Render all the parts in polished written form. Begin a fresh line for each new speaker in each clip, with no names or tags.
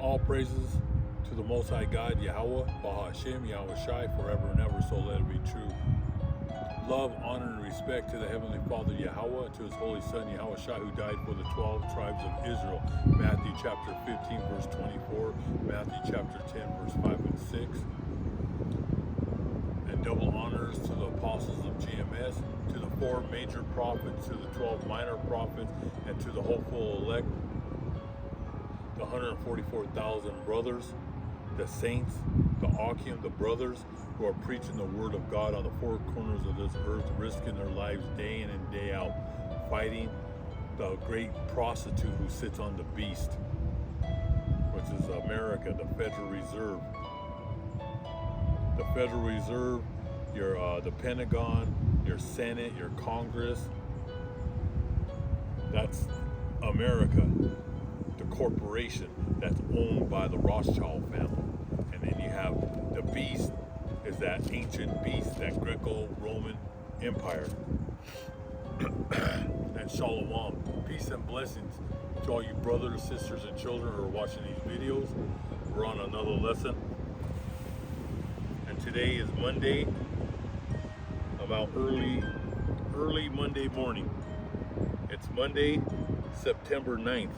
All praises to the Most High God, Yahweh, Bahashem, Yahweh Shai, forever and ever, so let it be true. Love, honor, and respect to the Heavenly Father, Yahweh, to His Holy Son, Yahweh Shai, who died for the 12 tribes of Israel. Matthew chapter 15, verse 24, Matthew chapter 10, verse 5 and 6. And double honors to the apostles of GMS, to the 4 major prophets, to the 12 minor prophets, and to the hopeful elect, the 144,000 brothers, the saints, the Akim, the brothers who are preaching the word of God on the 4 corners of this earth, risking their lives day in and day out, fighting the great prostitute who sits on the beast, which is America, the Federal Reserve. The Federal Reserve, the Pentagon, your Senate, your Congress, that's America. The corporation that's owned by the Rothschild family. And then you have the beast, is that ancient beast, that Greco-Roman Empire. And Shalom, peace and blessings to all you brothers, sisters, and children who are watching these videos. We're on another lesson. And today is Monday, about early Monday morning. It's Monday, September 9th.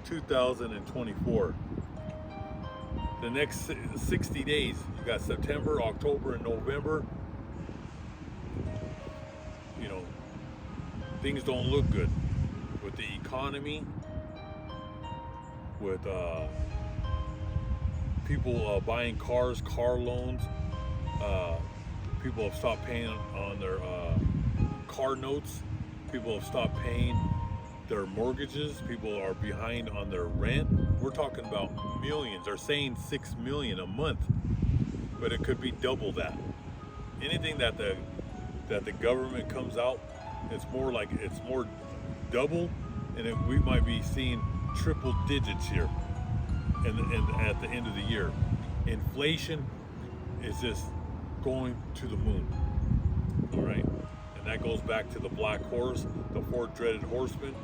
2024. The next 60 days, you got September, October, and November. You know, things don't look good with the economy, with people buying cars, car loans. People have stopped paying on their car notes. People have stopped paying their mortgages. People are behind on their rent. We're talking about millions. They're saying 6 million a month, but it could be double that. Anything that the government comes out, it's more double, and we might be seeing triple digits here and at the end of the year. Inflation is just going to the moon. All right, and that goes back to the black horse, the 4 dreaded horsemen.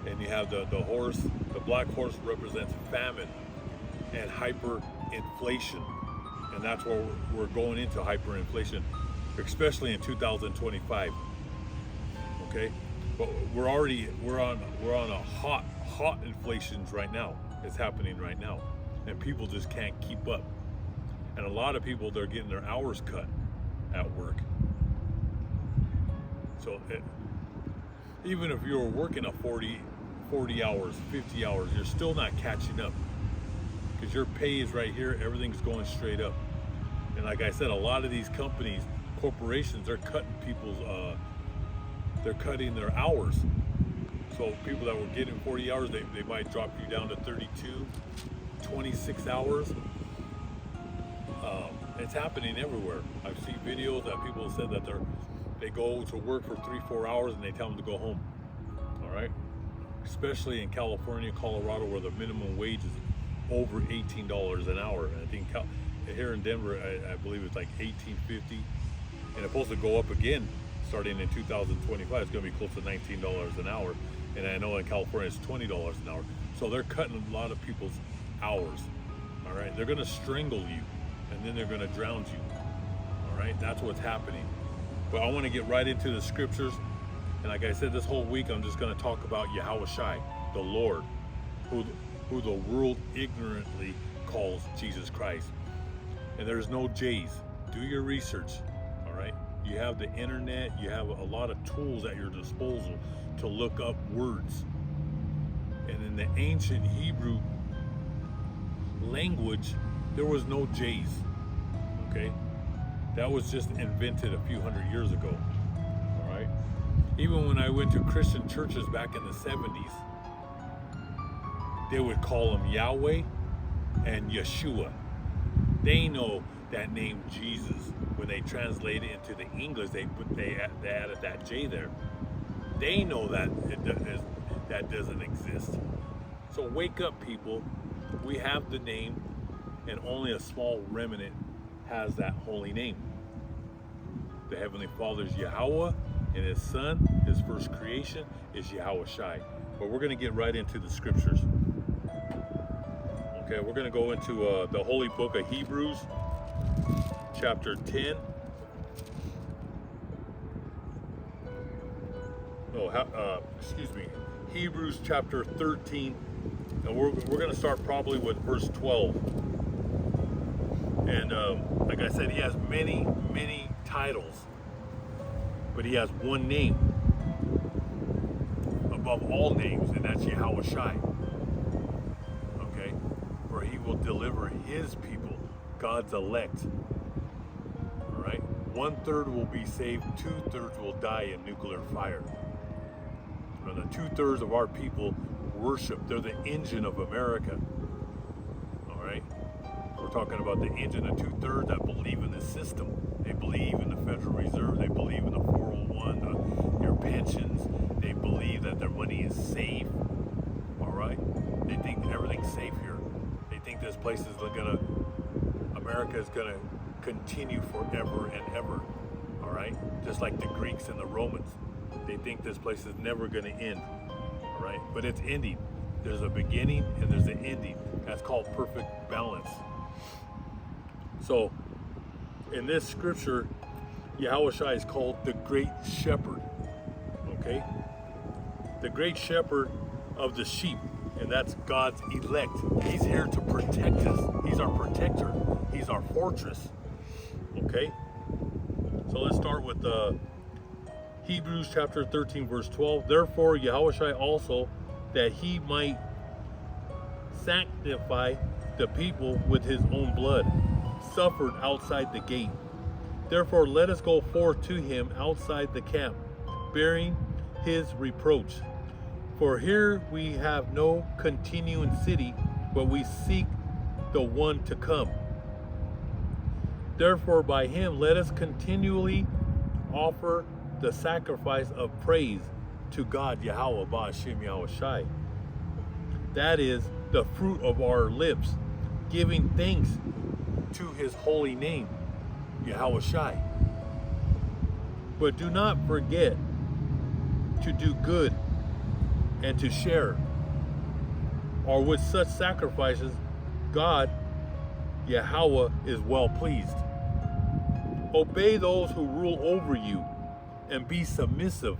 And you have the horse, the black horse represents famine and hyperinflation. And that's where we're going into hyperinflation, especially in 2025. Okay? But we're on a hot inflations right now. It's happening right now. And people just can't keep up. And a lot of people, they're getting their hours cut at work. So even if you're working a 40 hours, 50 hours, you're still not catching up, because your pay is right here, everything's going straight up. And like I said, a lot of these companies, corporations, they're cutting their hours. So people that were getting 40 hours, they might drop you down to 32, 26 hours. It's happening everywhere. I've seen videos that people have said that they go to work for 3-4 hours and they tell them to go home. All right, especially in California, Colorado, where the minimum wage is over $18 an hour. And I think here in Denver, I believe it's like $18.50, and it's supposed to go up again starting in 2025. It's going to be close to $19 an hour, and I know in California it's $20 an hour. So they're cutting a lot of people's hours. All right, they're going to strangle you, and then they're going to drown you. All right, that's what's happening. But I want to get right into the scriptures. And like I said, this whole week I'm just going to talk about Yahweh Shai, the Lord, who the world ignorantly calls Jesus Christ. And there's no J's. Do your research, all right? You have the internet. You have a lot of tools at your disposal to look up words. And in the ancient Hebrew language, there was no J's, okay? That was just invented a few hundred years ago, all right? Even when I went to Christian churches back in the 70s, they would call him Yahweh and Yeshua. They know that name Jesus. When they translate it into the English, they added that J there. They know that that doesn't exist. So wake up, people. We have the name, and only a small remnant has that holy name. The Heavenly Father is Yahweh, and His Son, His first creation, is Yahweh Shai. But we're going to get right into the scriptures. Okay, we're going to go into the holy book of Hebrews, chapter 10. Excuse me, Hebrews chapter 13. And we're going to start probably with verse 12. And like I said, he has many, many titles, but he has one name above all names, and that's Yahweh Shai. Okay? For he will deliver his people, God's elect. All right? 1/3 will be saved, 2/3 will die in nuclear fire. And the 2/3 of our people worship. They're the engine of America. All right? We're talking about the engine of 2/3 that believe in the system. They believe in the Federal Reserve. They believe in the 401, your pensions. They believe that their money is safe. All right? They think everything's safe here. They think this place is America is gonna continue forever and ever. All right? Just like the Greeks and the Romans. They think this place is never gonna end. All right? But it's ending. There's a beginning and there's an ending. That's called perfect balance. So, in this scripture, Yahweh Shai is called the Great Shepherd. Okay? The Great Shepherd of the sheep. And that's God's elect. He's here to protect us. He's our protector. He's our fortress. Okay? So let's start with Hebrews chapter 13, verse 12. Therefore, Yahweh Shai also, that he might sanctify the people with his own blood, suffered outside the gate. Therefore, let us go forth to him outside the camp, bearing his reproach. For here we have no continuing city, but we seek the one to come. Therefore, by him let us continually offer the sacrifice of praise to God, Yahweh Ba'ashem Yahweh Shai. That is the fruit of our lips, giving thanks to his holy name, Yahweh Shai. But do not forget to do good and to share, or with such sacrifices, God, Yahweh, is well pleased. Obey those who rule over you and be submissive,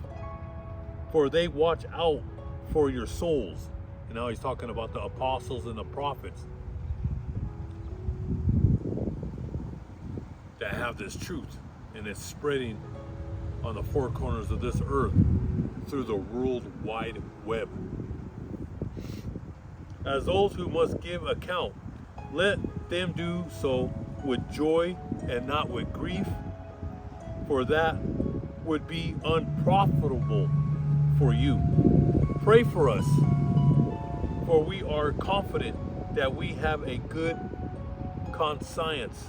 for they watch out for your souls. And now he's talking about the apostles and the prophets that have this truth, and it's spreading on the four corners of this earth through the World Wide Web. As those who must give account, let them do so with joy and not with grief, for that would be unprofitable for you. Pray for us, for we are confident that we have a good conscience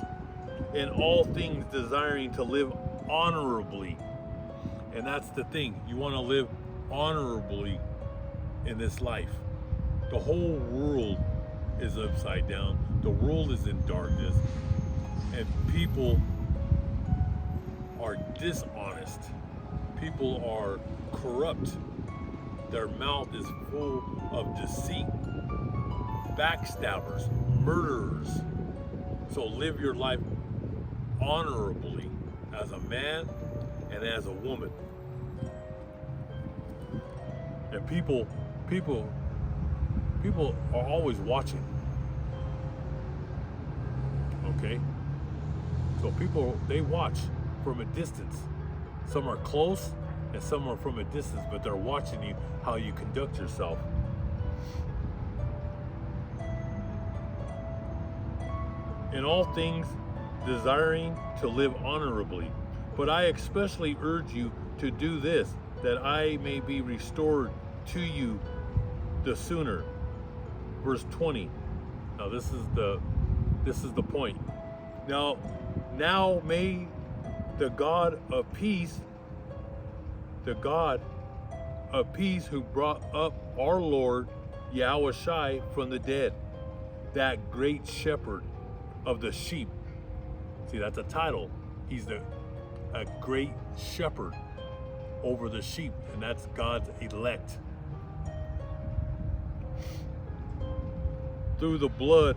in all things, desiring to live honorably. And that's the thing. You want to live honorably in this life. The whole world is upside down. The world is in darkness. And people are dishonest. People are corrupt. Their mouth is full of deceit. Backstabbers, murderers. So live your life honorably as a man and as a woman. And people are always watching. Okay? So people, they watch from a distance. Some are close and some are from a distance, but they're watching you, how you conduct yourself. In all things, desiring to live honorably. But I especially urge you to do this, that I may be restored to you the sooner. Verse 20. Now this is the point. Now may the God of peace who brought up our Lord Yahweh Shai from the dead, that great shepherd of the sheep. See, that's a title. He's a great shepherd over the sheep, and that's God's elect. through the blood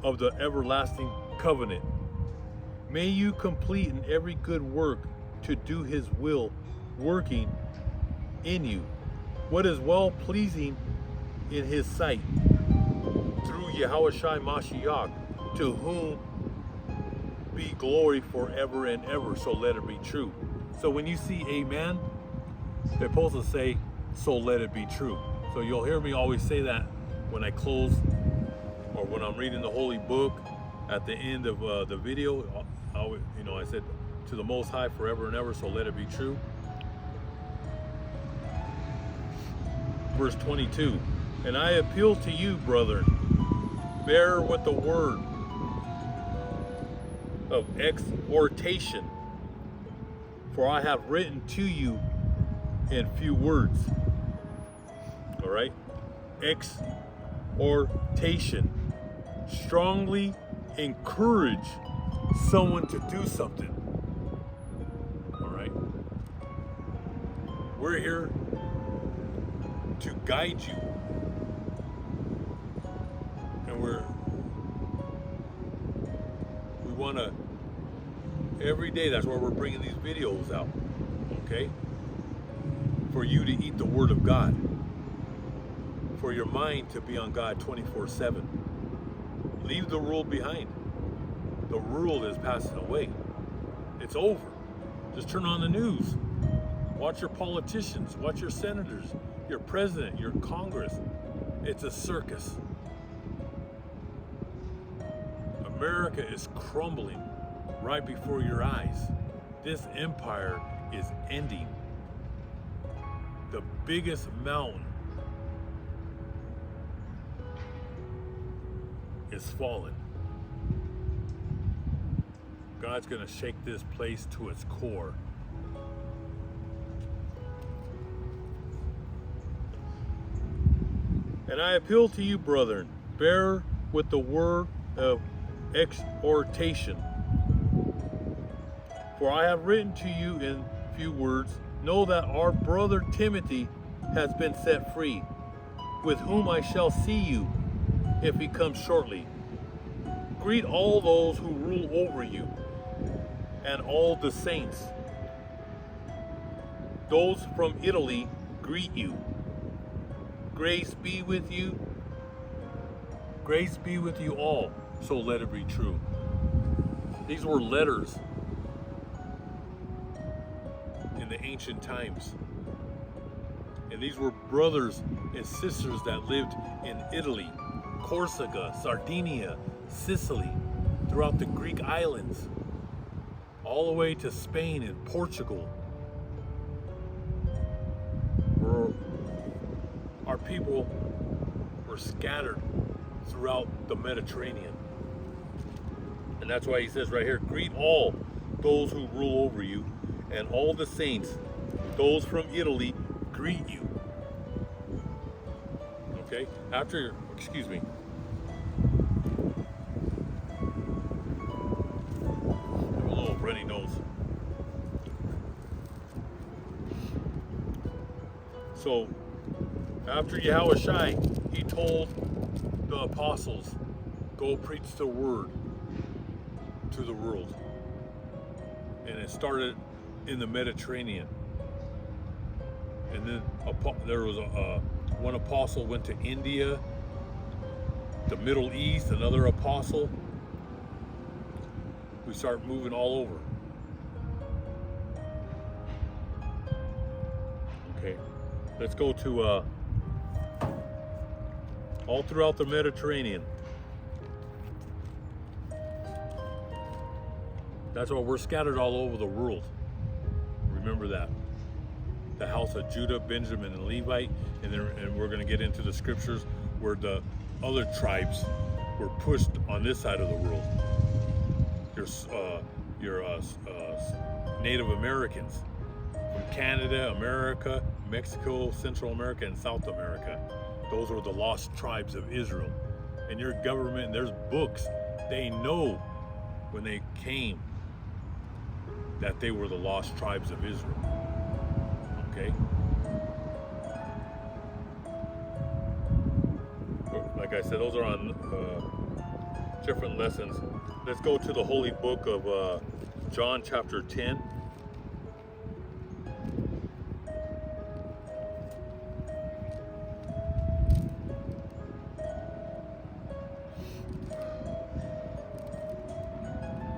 of the everlasting covenant. May you complete in every good work to do his will, working in you what is well pleasing in his sight, through Yahushua Mashiach, to whom be glory forever and ever. So let it be true. So when you see amen, they're supposed to say, so let it be true. So you'll hear me always say that when I close, or when I'm reading the holy book at the end of the video. I said, to the Most High forever and ever, so let it be true. Verse 22, and I appeal to you, brethren, bear with the word of exhortation, for I have written to you in few words. All right, exhortation. Strongly encourage someone to do something. All right, we're here to guide you, and we want to every day. That's why we're bringing these videos out, okay, for you to eat the word of God, for your mind to be on God 24/7. Leave the world behind. The world is passing away. It's over. Just turn on the news. Watch your politicians, watch your senators, your president, your Congress. It's a circus. America is crumbling right before your eyes. This empire is ending. The biggest mountain is fallen. God's going to shake this place to its core. And I appeal to you, brethren, bear with the word of exhortation. For I have written to you in few words. Know that our brother Timothy has been set free, with whom I shall see you if he comes shortly. Greet all those who rule over you, and all the saints. Those from Italy greet you. Grace be with you. Grace be with you all. So let it be true. These were letters in the ancient times. And these were brothers and sisters that lived in Italy, Corsica, Sardinia, Sicily, throughout the Greek islands, all the way to Spain and Portugal. Our people were scattered throughout the Mediterranean. And that's why he says right here, greet all those who rule over you, and all the saints. Those from Italy greet you. Okay, excuse me. I have a little runny nose. So, after Yahushua, he told the apostles, go preach the word to the world. And it started in the Mediterranean. And then there was one apostle went to India, the Middle East, another apostle. We start moving all over. Okay, let's go to all throughout the Mediterranean. That's why we're scattered all over the world. Remember that. The house of Judah, Benjamin, and Levite, and we're going to get into the scriptures where the other tribes were pushed on this side of the world. Your Native Americans from Canada, America, Mexico, Central America, and South America. Those were the lost tribes of Israel. And your government, there's books. They know when they came that they were the lost tribes of Israel. Okay? like I said, those are on different lessons. Let's go to the holy book of John chapter 10.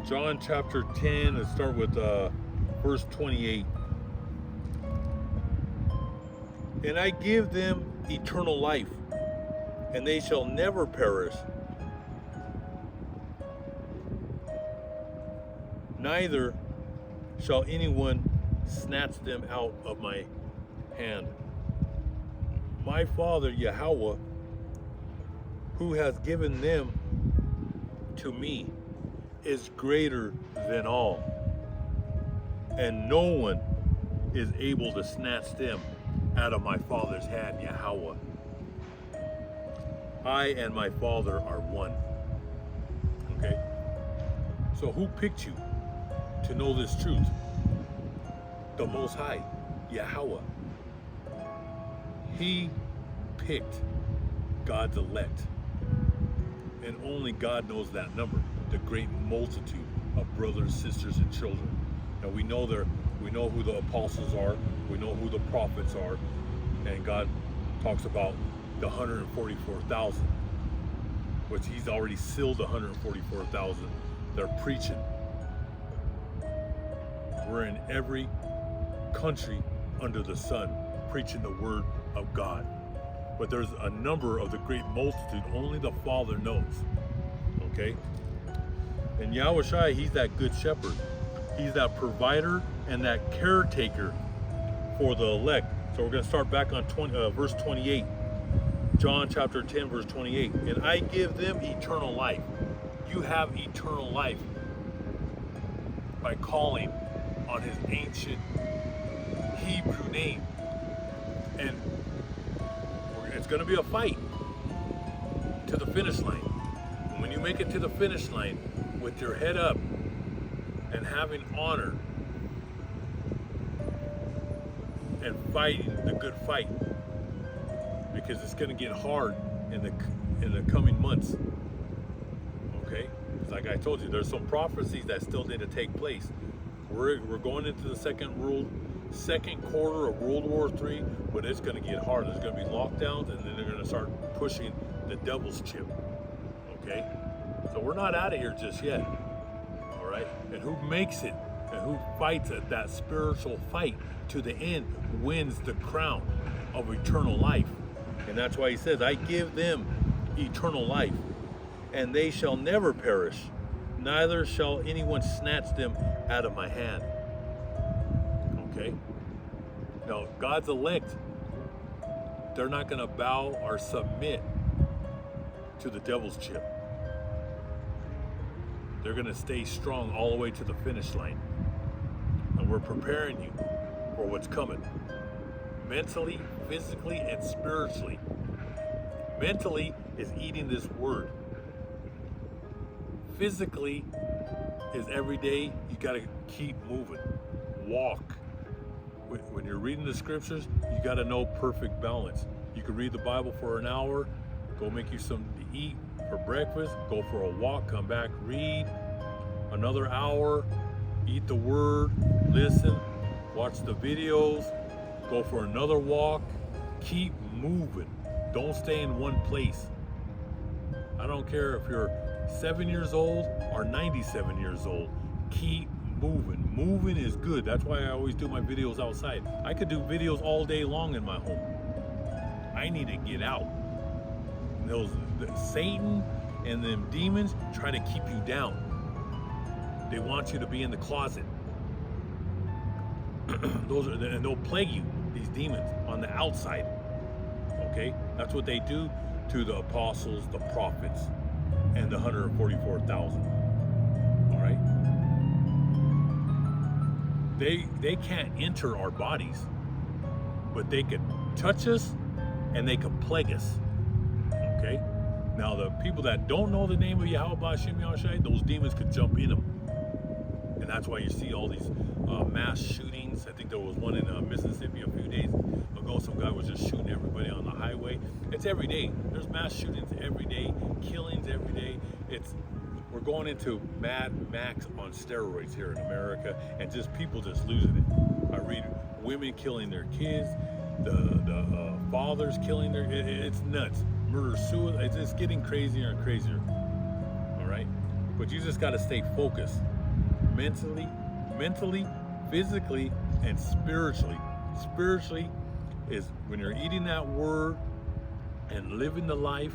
John chapter 10, let's start with verse 28. And I give them eternal life, and they shall never perish, neither shall anyone snatch them out of my hand. My Father Yahweh, who has given them to me, is greater than all, and no one is able to snatch them out of my Father's hand, Yahweh. I and my Father are one. Okay? So who picked you to know this truth? The Most High, Yahweh. He picked God's elect. And only God knows that number. The great multitude of brothers, sisters, and children. Now we know who the apostles are, we know who the prophets are, and God talks about the 144,000, which He's already sealed the 144,000. They're preaching. We're in every country under the sun preaching the word of God. But there's a number of the great multitude only the Father knows. Okay? And Yahushua, He's that good shepherd. He's that provider and that caretaker for the elect. So we're going to start back on verse 28. John chapter 10, verse 28. And I give them eternal life. You have eternal life by calling on His ancient Hebrew name. And it's going to be a fight to the finish line. And when you make it to the finish line, with your head up and having honor and fighting the good fight, because it's going to get hard in the coming months. Okay, like I told you, there's some prophecies that still need to take place. We're going into the second quarter of World War III, but it's going to get hard. There's going to be lockdowns, and then they're going to start pushing the devil's chip. Okay. So we're not out of here just yet, all right? And who makes it and who fights at that spiritual fight to the end wins the crown of eternal life. And that's why He says, I give them eternal life, and they shall never perish, neither shall anyone snatch them out of my hand. Okay? Now, God's elect, they're not going to bow or submit to the devil's chip. They're going to stay strong all the way to the finish line. And we're preparing you for what's coming. Mentally, physically, and spiritually. Mentally is eating this word. Physically is every day you got to keep moving. Walk. When you're reading the scriptures, you got to know perfect balance. You can read the Bible for an hour, go make you something to eat for breakfast, go for a walk, come back, read another hour, eat the word, listen, watch the videos, go for another walk. Keep moving. Don't stay in one place. I don't care if you're 7 years old or 97 years old. Keep moving. Moving is good. That's why I always do my videos outside. I could do videos all day long in my home. I need to get out. Satan and them demons try to keep you down. They want you to be in the closet. And they'll plague you, these demons, on the outside. Okay? That's what they do to the apostles, the prophets, and the 144,000. All right? They can't enter our bodies, but they could touch us and they could plague us. Okay? Now, the people that don't know the name of Yahweh Ba'Shem Yahushai, those demons could jump in them. And that's why you see all these mass shootings. I think there was one in Mississippi a few days ago. Some guy was just shooting everybody on the highway. It's every day. There's mass shootings every day, killings every day. We're going into Mad Max on steroids here in America, and just people just losing it. I read women killing their kids, the fathers killing their. It's nuts. Murder, suicide. It's getting crazier and crazier. All right, but you just got to stay focused, mentally, physically, and spiritually. Spiritually is when you're eating that word and living the life,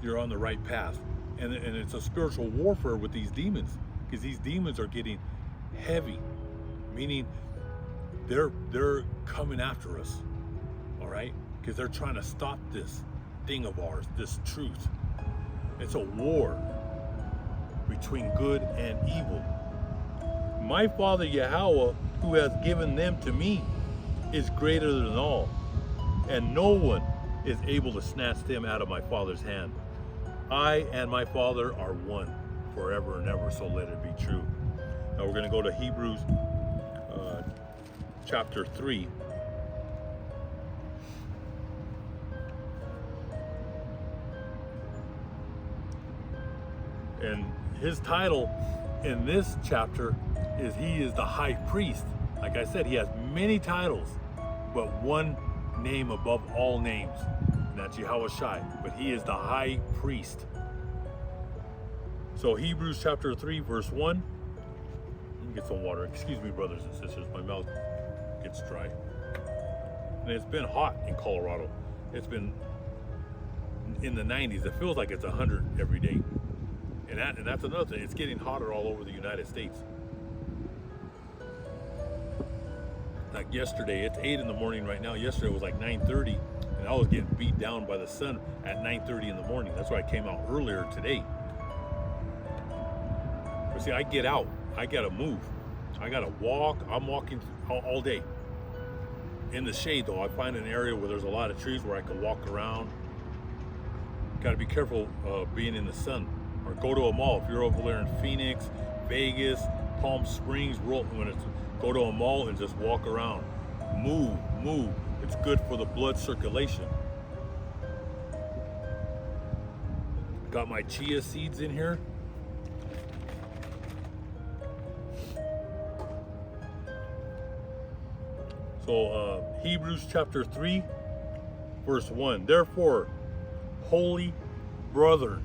you're on the right path. And it's a spiritual warfare with these demons, because these demons are getting heavy, meaning they're coming after us, all right? Because they're trying to stop this thing of ours, this truth. It's a war between good and evil. My Father Yahweh, who has given them to me, is greater than all, and no one is able to snatch them out of my Father's hand. I and my Father are one forever and ever, so let it be true. Now we're going to go to Hebrews chapter 3. And his title in this chapter is he is the high priest. Like I said, he has many titles, but one name above all names, and that's Yahweh Shai. But he is the high priest. So Hebrews chapter 3 verse 1. Let me get some water. Excuse me, brothers and sisters, my mouth gets dry. And it's been hot in Colorado. It's been in the 90s. It feels like it's 100 every day. And that's another thing. It's getting hotter all over the United States. Like yesterday, it's 8 in the morning right now. Yesterday it was like 9:30, and I was getting beat down by the sun at 9:30 in the morning. That's why I came out earlier today. But see, I get out. I gotta move. I gotta walk. I'm walking all day. In the shade though, I find an area where there's a lot of trees where I can walk around. Gotta be careful being in the sun. Or go to a mall. If you're over there in Phoenix, Vegas, Palm Springs, go to a mall and just walk around. Move. It's good for the blood circulation. Got my chia seeds in here. So Hebrews chapter 3 verse 1. Therefore, holy brethren,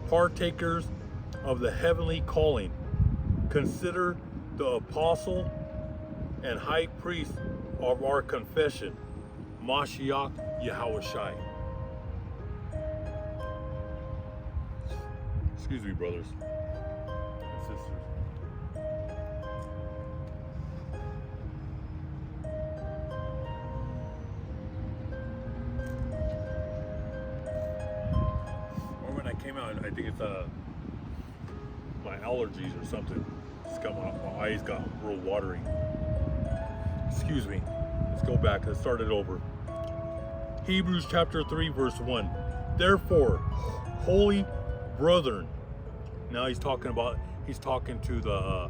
partakers of the heavenly calling, consider the apostle and high priest of our confession, Mashiach Yahweh Shai. Excuse me, brothers and sisters. Or when I came out, I think it's my allergies or something. It's got my eyes got real watery. Excuse me. Let's go back. Let's start it over. Hebrews chapter 3 verse 1. Therefore, holy brethren. Now he's talking to the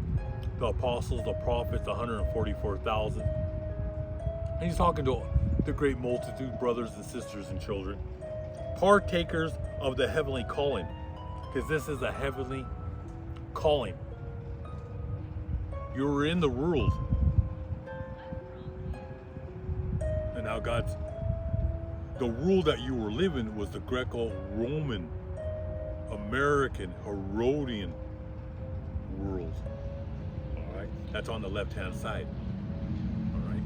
apostles, the prophets, the 144,000. And he's talking to the great multitude, brothers and sisters and children. Partakers of the heavenly calling. Because this is a heavenly calling. You were in the world, and now the rule that you were living was the Greco-Roman, American, Herodian world. All right, that's on the left-hand side. All right.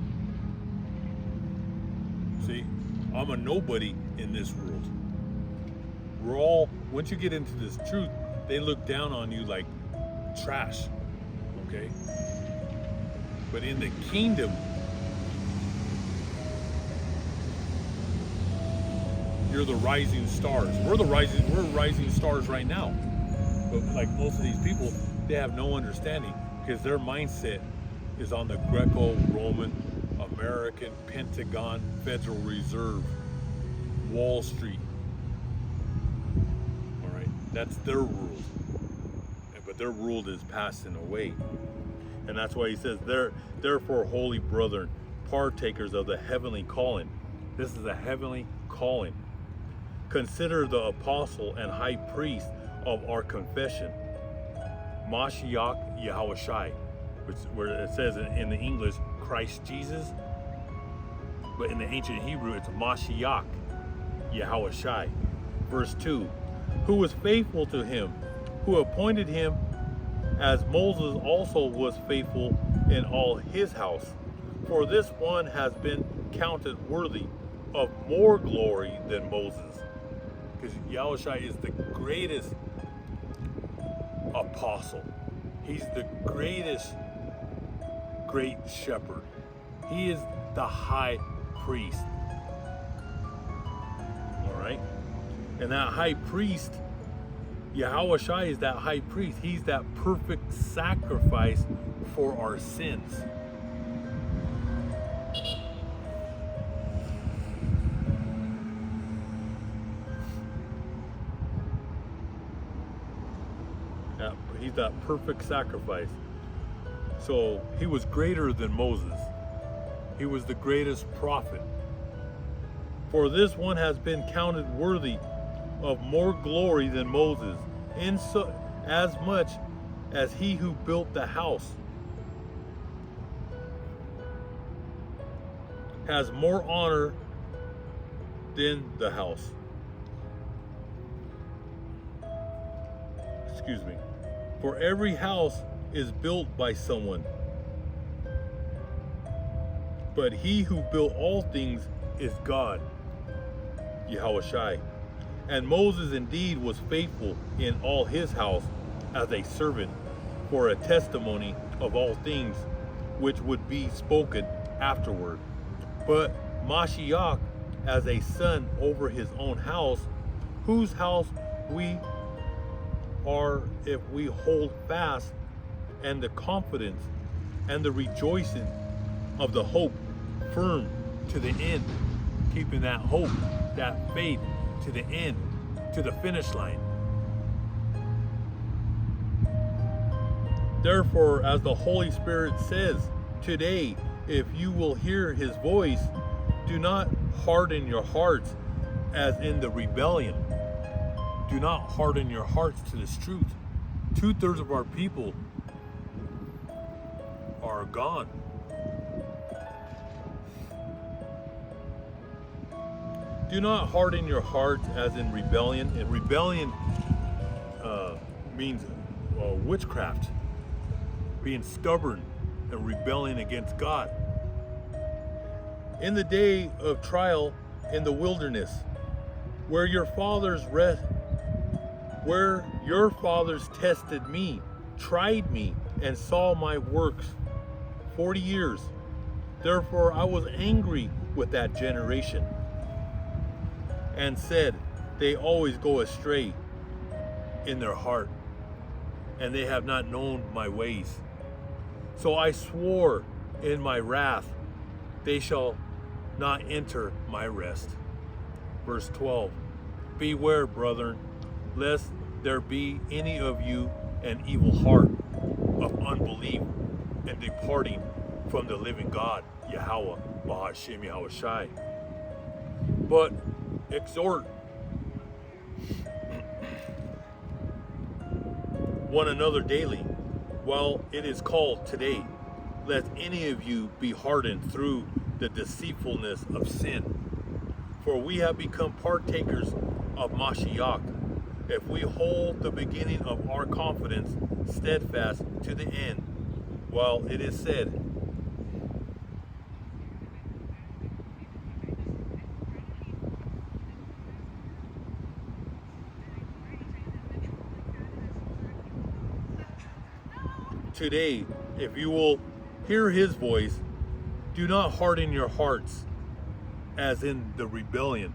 See, I'm a nobody in this world. We're all, once you get into this truth, they look down on you like trash. Okay? But in the kingdom, you're the rising stars. We're rising stars right now. But like most of these people, they have no understanding because their mindset is on the Greco-Roman, American, Pentagon, Federal Reserve, Wall Street. All right. That's their rule. But their rule is passing away. And that's why he says, therefore, holy brethren, partakers of the heavenly calling. This is a heavenly calling. Consider the apostle and high priest of our confession, Mashiach Yahushai, where it says in the English, Christ Jesus. But in the ancient Hebrew, it's Mashiach Yahushai. Verse 2, who was faithful to him, who appointed him, as Moses also was faithful in all his house. For this one has been counted worthy of more glory than Moses. Because Yahushua is the greatest apostle. He's the greatest great shepherd. He is the high priest. All right? And that high priest, Yahushua is that high priest. He's that perfect sacrifice for our sins. He's that perfect sacrifice. So he was greater than Moses. He was the greatest prophet. For this one has been counted worthy of more glory than Moses, as much as he who built the house has more honor than the house. Excuse me. For every house is built by someone, but he who built all things is God, Yahushai. And Moses indeed was faithful in all his house as a servant for a testimony of all things which would be spoken afterward. But Mashiach as a son over his own house, whose house we are if we hold fast and the confidence and the rejoicing of the hope firm to the end, keeping that hope, that faith to the end, to the finish line. Therefore, as the Holy Spirit says today, if you will hear his voice, do not harden your hearts as in the rebellion. Do not harden your hearts to this truth. 2/3 of our people are gone. Do not harden your hearts as in rebellion. And rebellion means witchcraft, being stubborn and rebelling against God. In the day of trial in the wilderness, where your fathers tested me, tried me, and saw my works 40 years. Therefore I was angry with that generation and said, they always go astray in their heart, and they have not known my ways. So I swore in my wrath, they shall not enter my rest. Verse 12, beware, brethren, lest there be any of you an evil heart of unbelief and departing from the living God, Yahweh, Bahashem Yahushai. But exhort one another daily, while it is called today, lest any of you be hardened through the deceitfulness of sin. For we have become partakers of Mashiach, if we hold the beginning of our confidence steadfast to the end, while it is said, today, if you will hear his voice, do not harden your hearts as in the rebellion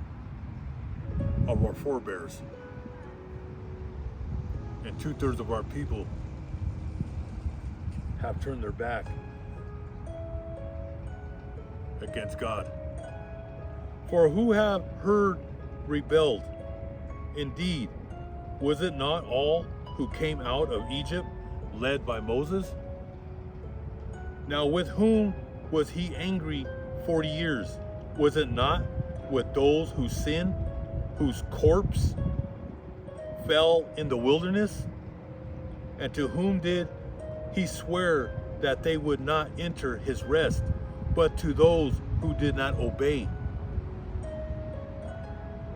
of our forebears. And 2/3 of our people have turned their back against God. For who have heard rebelled? Indeed, Was it not all who came out of Egypt led by Moses? Now with whom was he angry 40 years? Was it not with those who sinned, whose corpse fell in the wilderness? And to whom did he swear that they would not enter his rest, but to those who did not obey?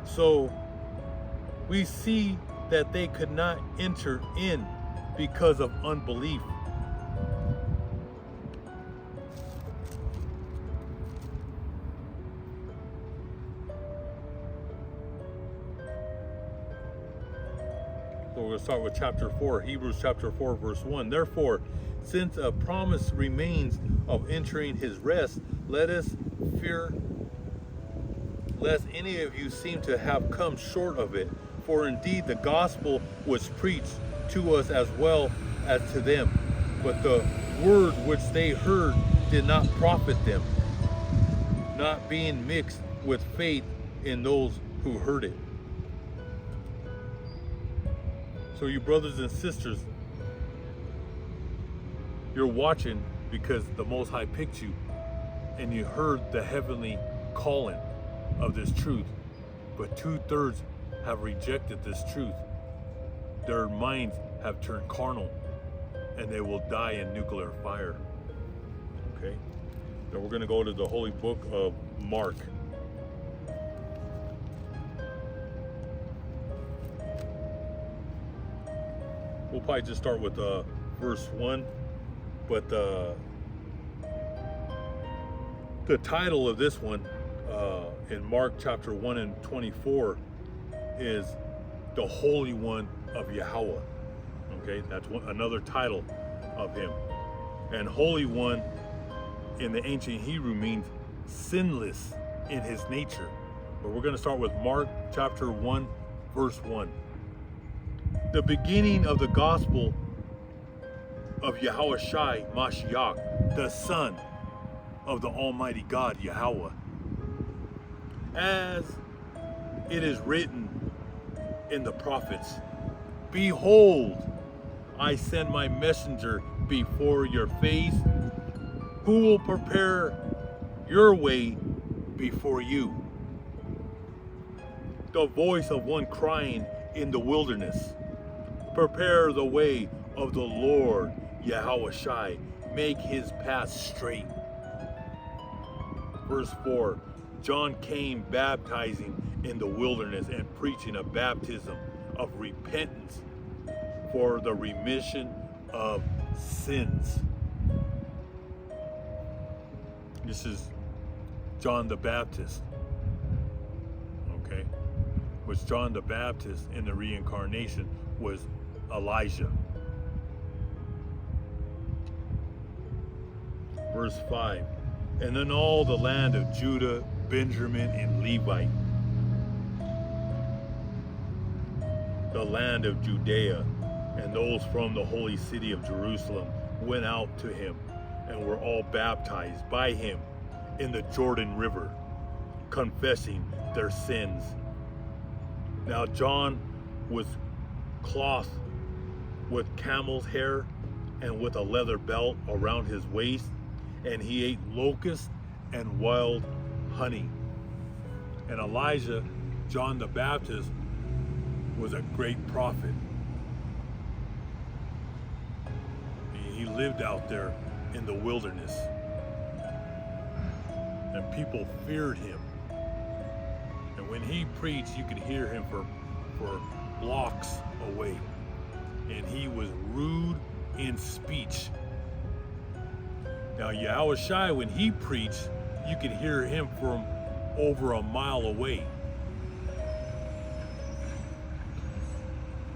So we see that they could not enter in because of unbelief. So we're going to start with chapter 4, Hebrews chapter 4, verse 1. Therefore, since a promise remains of entering his rest, let us fear lest any of you seem to have come short of it. For indeed the gospel was preached to us as well as to them, but the word which they heard did not profit them, not being mixed with faith in those who heard it. So you brothers and sisters, you're watching because the Most High picked you and you heard the heavenly calling of this truth, but 2/3 have rejected this truth. Their minds have turned carnal and they will die in nuclear fire. Okay, now we're going to go to the holy book of Mark. We'll probably just start with verse 1, but the title of this one in Mark chapter 1 and 24 is the Holy One of Yahweh. Okay, that's another title of him. And Holy One in the ancient Hebrew means sinless in his nature. But we're going to start with Mark chapter 1, verse 1. The beginning of the gospel of Yahushua Mashiach, the Son of the Almighty God, Yahweh. As it is written in the prophets, behold, I send my messenger before your face, who will prepare your way before you. The voice of one crying in the wilderness, prepare the way of the Lord Yahushua, make his path straight. Verse 4, John came baptizing in the wilderness and preaching a baptism of repentance for the remission of sins. This is John the Baptist. Okay, which John the Baptist in the reincarnation was Elijah. Verse 5, and then all the land of Judah, Benjamin, and Levite, the land of Judea, and those from the holy city of Jerusalem went out to him and were all baptized by him in the Jordan River, confessing their sins. Now John was clothed with camel's hair and with a leather belt around his waist, and he ate locusts and wild honey. And Elijah, John the Baptist, was a great prophet. He lived out there in the wilderness, and people feared him. And when he preached, you could hear him for blocks away. And he was rude in speech. Now Yahushua, when he preached, you could hear him from over a mile away.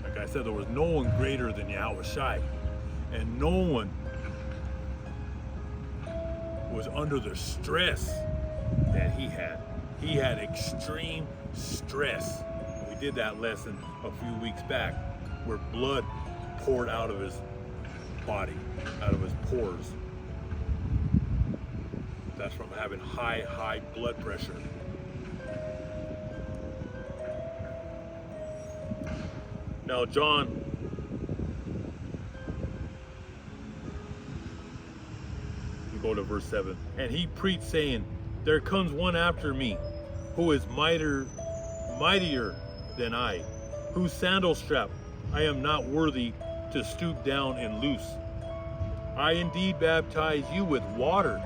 Like I said, there was no one greater than Yahushua, and no one was under the stress that he had. He had extreme stress. We did that lesson a few weeks back, where blood poured out of his body, out of his pores. That's from having high blood pressure. Now John, we go to verse 7. And he preached, saying, there comes one after me, who is mightier than I, whose sandal strap I am not worthy to stoop down and loose. I indeed baptize you with water,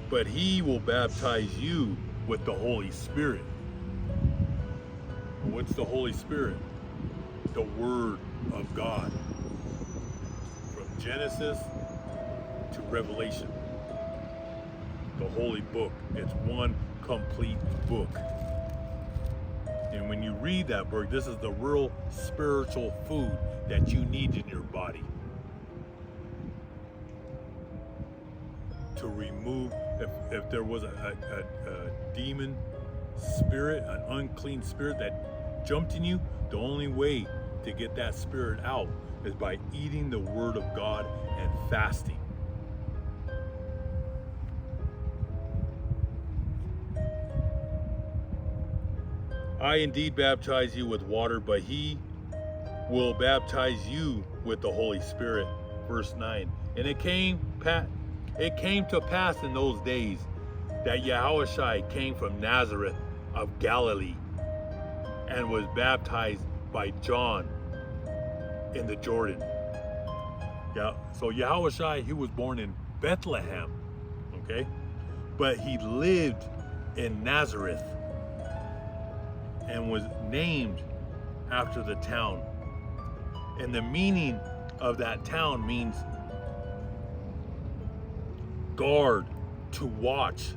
but he will baptize you with the Holy Spirit. What's the Holy Spirit? The Word of God. From Genesis to Revelation. The Holy Book. It's one complete book. And when you read that book, this is the real spiritual food that you need in your body. To remove, if there was a demon spirit, an unclean spirit that jumped in you, the only way to get that spirit out is by eating the Word of God and fasting. I indeed baptize you with water, but he will baptize you with the Holy Spirit. Verse 9. And it came to pass in those days that Yahushua came from Nazareth of Galilee and was baptized by John in the Jordan. Yeah, so Yahushua, he was born in Bethlehem, okay? But he lived in Nazareth and was named after the town. And the meaning of that town means guard, to watch,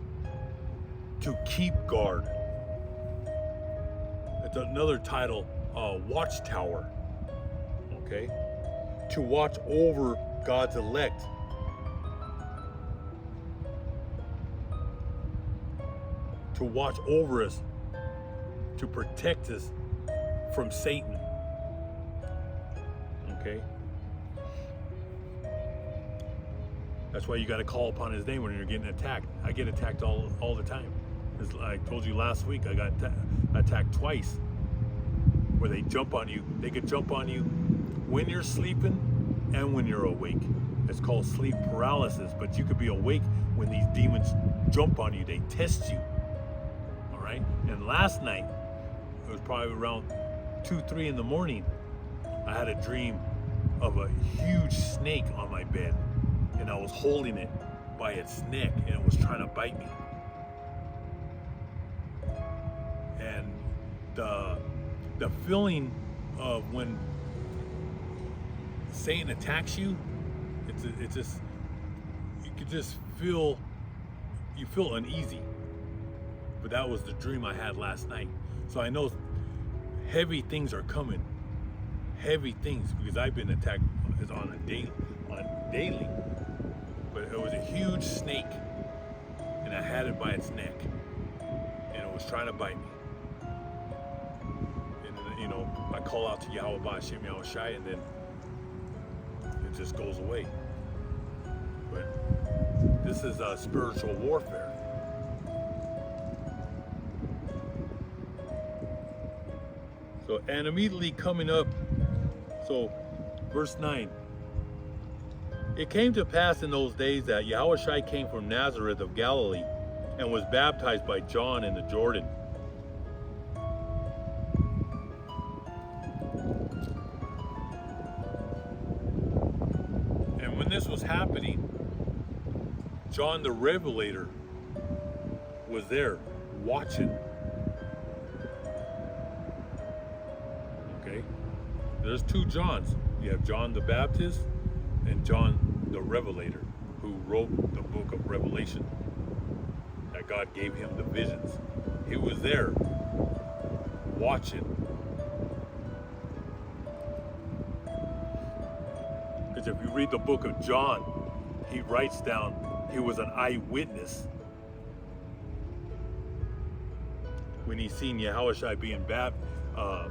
to keep guard. It's another title, watchtower, okay? To watch over God's elect. To watch over us, to protect us from Satan, okay? That's why you got to call upon his name when you're getting attacked. I get attacked all the time. As I told you last week, I got attacked twice, where they jump on you. They could jump on you when you're sleeping and when you're awake. It's called sleep paralysis, but you could be awake when these demons jump on you. They test you, all right? And last night, it was probably around 2-3 in the morning, I had a dream of a huge snake on my bed, and I was holding it by its neck, and it was trying to bite me. And the feeling of when Satan attacks you, it's just, you could just feel, you feel uneasy. But that was the dream I had last night. So I know heavy things are coming. Heavy things, because I've been attacked on daily. But it was a huge snake, and I had it by its neck, and it was trying to bite me. And you know, I call out to Yahweh Ba'Shem Yahushai, and then it just goes away. But this is a spiritual warfare. So, and immediately coming up, so verse 9. It came to pass in those days that Yahushua came from Nazareth of Galilee and was baptized by John in the Jordan. And when this was happening, John the Revelator was there watching. Okay? There's two Johns. You have John the Baptist and John the Revelator, who wrote the book of Revelation, that God gave him the visions. He was there watching. Because if you read the book of John, he writes down he was an eyewitness when he seen Yahushua being baptized,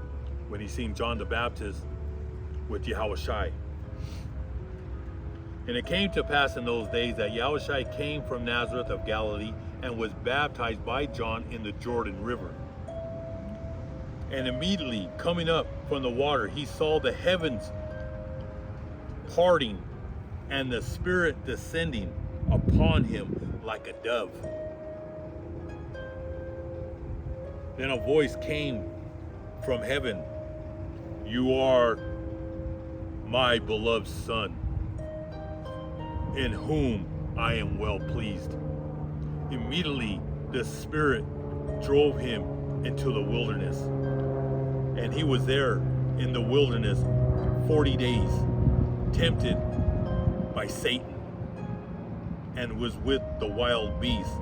when he seen John the Baptist with Yahushua. And it came to pass in those days that Yahushua came from Nazareth of Galilee and was baptized by John in the Jordan River. And immediately coming up from the water, he saw the heavens parting and the Spirit descending upon him like a dove. Then a voice came from heaven, "You are my beloved Son, in whom I am well pleased." Immediately the Spirit drove him into the wilderness, and he was there in the wilderness 40 days, tempted by Satan, and was with the wild beasts,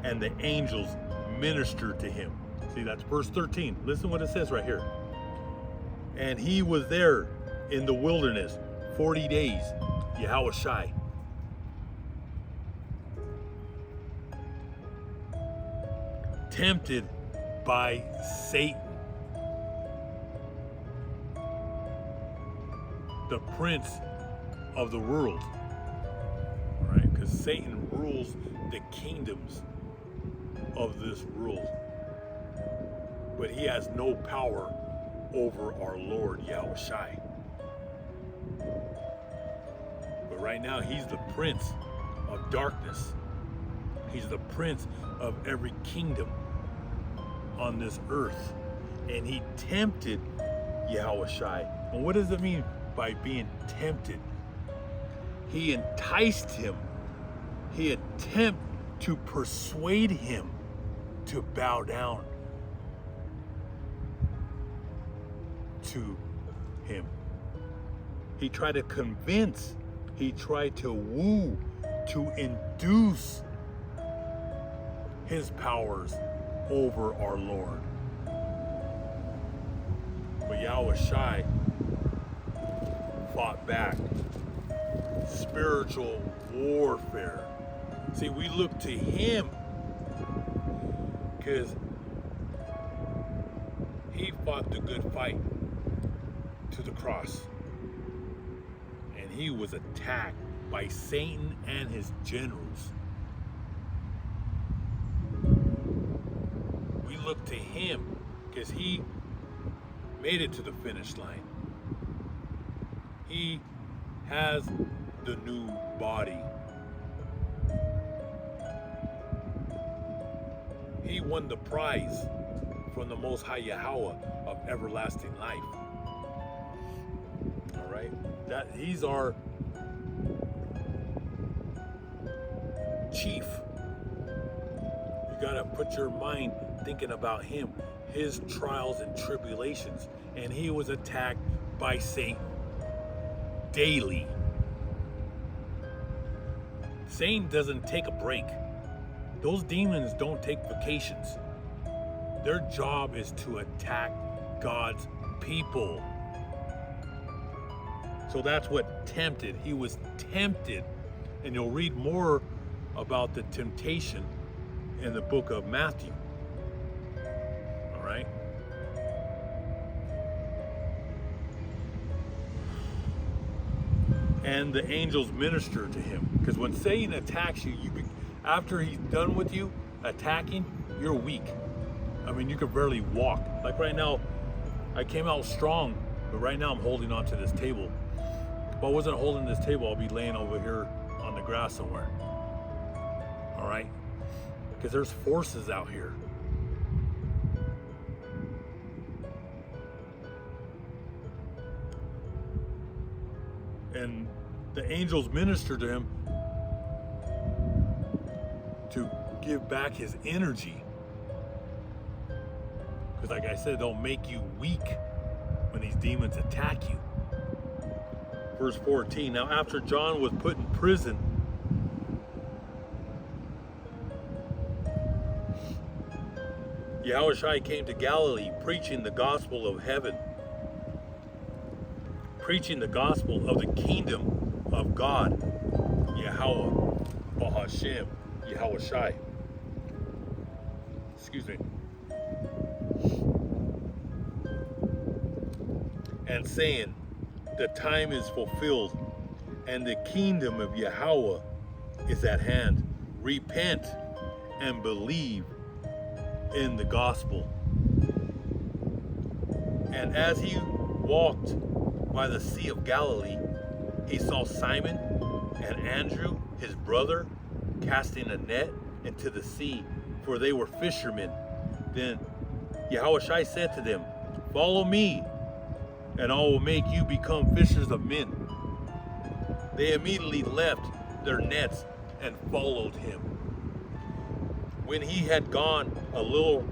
and the angels ministered to him. See, that's verse 13. Listen what it says right here. And he was there in the wilderness 40 days, Yahushai. Tempted by Satan, the prince of the world. Right? Because Satan rules the kingdoms of this world. But he has no power over our Lord Yahushai. But right now he's the prince of darkness. He's the prince of every kingdom on this earth. And he tempted Yahushai. And what does it mean by being tempted? He enticed him. He attempted to persuade him to bow down to him. He tried to convince, he tried to woo, to induce his powers over our Lord. But Yahushai fought back. Spiritual warfare. See, we look to him because he fought the good fight to the cross. And he was attacked by Satan and his generals. We look to him because he made it to the finish line. He has the new body. He won the prize from the Most High Yahweh of everlasting life. All right, he's our chief. You gotta put your mind thinking about him, his trials and tribulations, and he was attacked by Satan daily. Satan doesn't take a break. Those demons don't take vacations. Their job is to attack God's people. So that's what tempted. He was tempted. And you'll read more about the temptation in the book of Matthew. All right? And the angels minister to him. Because when Satan attacks you, after he's done with you attacking, you're weak. I mean, you could barely walk. Like right now, I came out strong, but right now I'm holding onto this table. If I wasn't holding this table, I'll be laying over here on the grass somewhere. All right? Because there's forces out here. And the angels minister to him to give back his energy. Because like I said, they'll make you weak when these demons attack you. Verse 14, now after John was put in prison, Yahushua came to Galilee preaching the gospel of heaven, preaching the gospel of the kingdom of God, Yahweh, Bahashem, Yahushua. Excuse me. And saying, the time is fulfilled and the kingdom of Yahweh is at hand. Repent and believe in the gospel. And as he walked by the Sea of Galilee, he saw Simon and Andrew, his brother, casting a net into the sea, for they were fishermen. Then Yahushua said to them, "Follow me, and I will make you become fishers of men." They immediately left their nets and followed him. When he had gone a little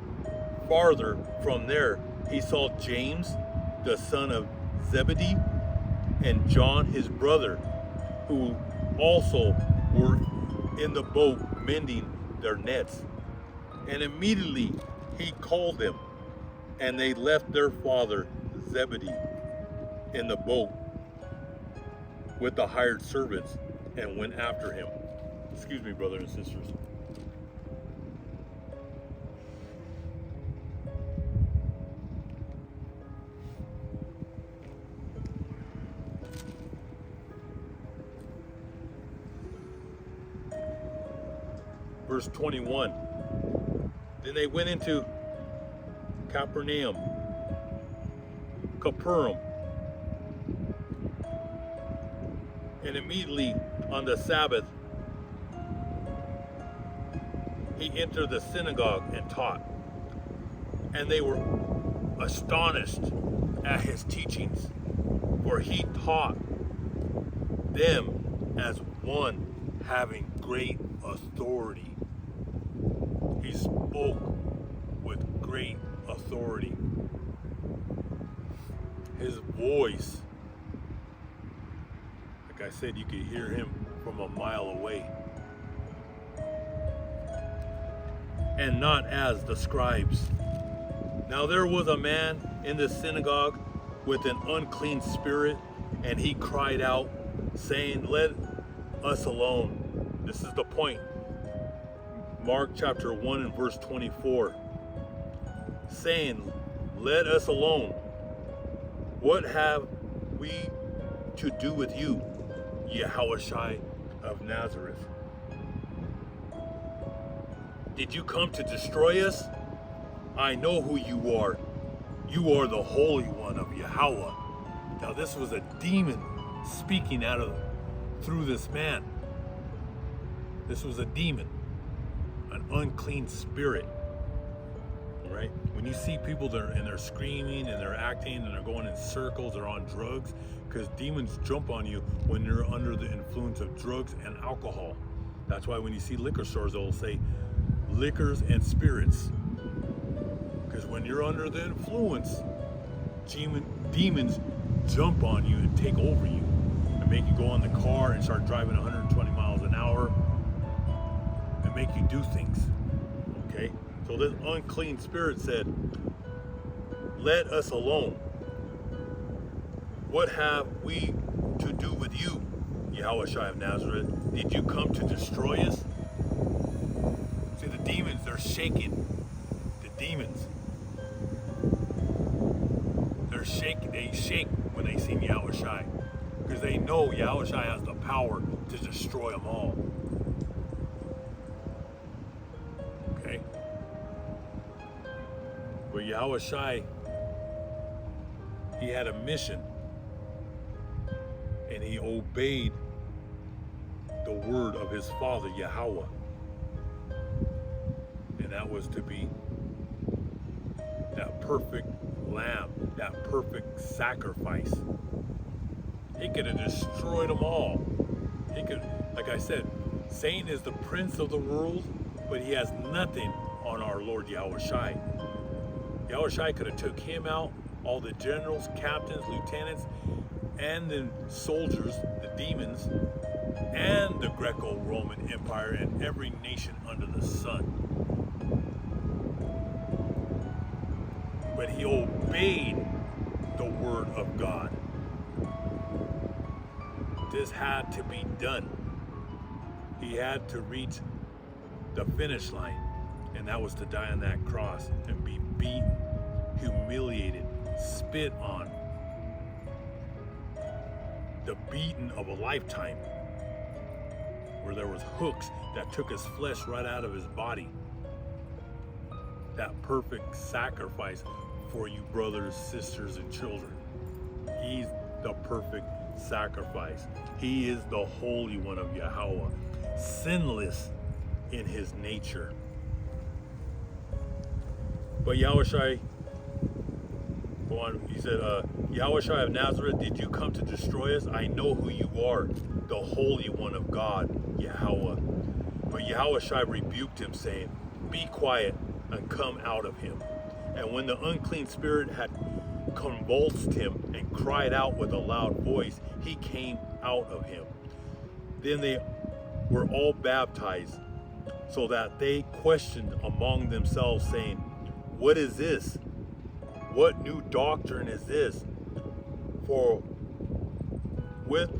farther from there, he saw James, the son of Zebedee, and John, his brother, who also were in the boat mending their nets. And immediately he called them, and they left their father Zebedee in the boat with the hired servants and went after him. Excuse me, brothers and sisters. Verse 21. Then they went into Capernaum. And immediately on the Sabbath, he entered the synagogue and taught. And they were astonished at his teachings, for he taught them as one having great authority. He spoke with great authority. His voice, like I said, you could hear him from a mile away. And not as the scribes. Now there was a man in the synagogue with an unclean spirit, and he cried out, saying, "Let us alone." This is the point. Mark chapter 1 and verse 24. Saying, "Let us alone. What have we to do with you, Yahushua of Nazareth? Did you come to destroy us? I know who you are. You are the Holy One of Yahweh." Now this was a demon speaking through this man. This was a demon, an unclean spirit. Right? When you see people they're screaming and they're acting and they're going in circles, they're on drugs, because demons jump on you when you're under the influence of drugs and alcohol. That's why when you see liquor stores, they'll say liquors and spirits, because when you're under the influence, demons jump on you and take over you and make you go in the car and start driving 120 miles an hour and make you do things. Okay? So this unclean spirit said, "Let us alone. What have we to do with you, Yahushua of Nazareth? Did you come to destroy us?" See, the demons, they're shaking. The demons, they're shaking. They shake when they see Yahushua, because they know Yahushua has the power to destroy them all. Okay? But Yahushua, he had a mission, and he obeyed the word of his father Yahweh, and that was to be that perfect lamb, that perfect sacrifice. He could have destroyed them all. He could, like I said, Satan is the prince of the world, but he has nothing on our Lord Yahushua. Yahushua could have took him out, all the generals, captains, lieutenants, and the soldiers, the demons, and the Greco-Roman Empire, and every nation under the sun. But he obeyed the word of God. This had to be done. He had to reach the finish line, and that was to die on that cross and be beaten, humiliated, spit on. The beating of a lifetime, where there was hooks that took his flesh right out of his body. That perfect sacrifice for you brothers, sisters, and children. He's the perfect sacrifice. He is the Holy One of Yahweh, sinless in his nature. But Yahushai, go on, he said, Yahushai of Nazareth, did you come to destroy us? I know who you are, the Holy One of God, Yahweh. But Yahushai rebuked him, saying, be quiet and come out of him. And when the unclean spirit had convulsed him and cried out with a loud voice, he came out of him. Then they were all baptized, so that they questioned among themselves, saying, what is this? What new doctrine is this? For with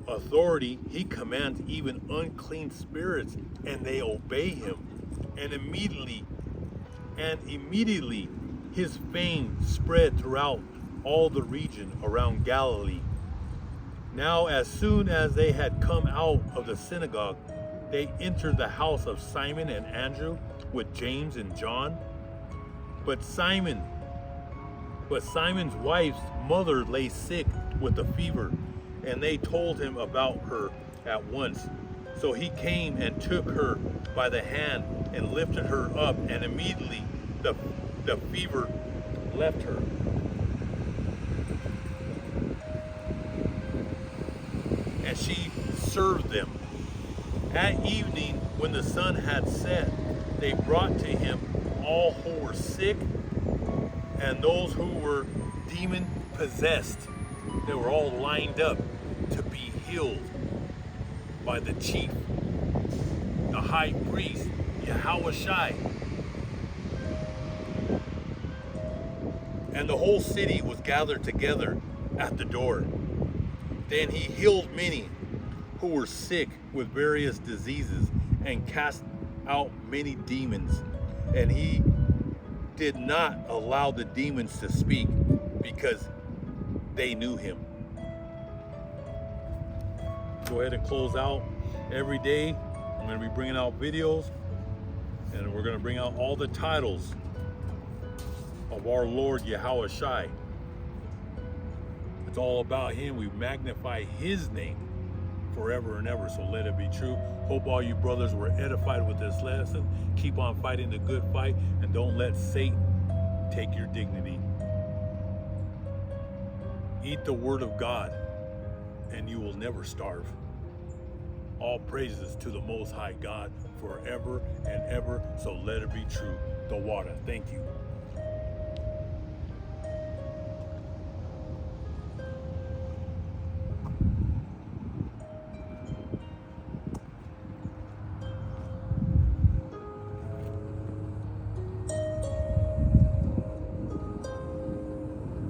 authority he commands even unclean spirits, and they obey him. And immediately his fame spread throughout all the region around Galilee. Now as soon as they had come out of the synagogue, they entered the house of Simon and Andrew with James and John. But Simon's wife's mother lay sick with a fever, and they told him about her at once. So he came and took her by the hand and lifted her up, and immediately the fever left her. And she served them. At evening, when the sun had set, they brought to him all who were sick and those who were demon possessed. They were all lined up to be healed by the chief, the high priest, Yahushai. And the whole city was gathered together at the door. Then he healed many who were sick with various diseases and cast out many demons. And he did not allow the demons to speak because they knew him. Go ahead and close out every day. I'm going to be bringing out videos, and we're going to bring out all the titles of our Lord Yahushai. It's all about him. We magnify his name forever and ever, so let it be true. Hope all you brothers were edified with this lesson. Keep on fighting the good fight, and don't let Satan take your dignity. Eat the word of God, and you will never starve. All praises to the Most High God forever and ever, so let it be true. The water. Thank you.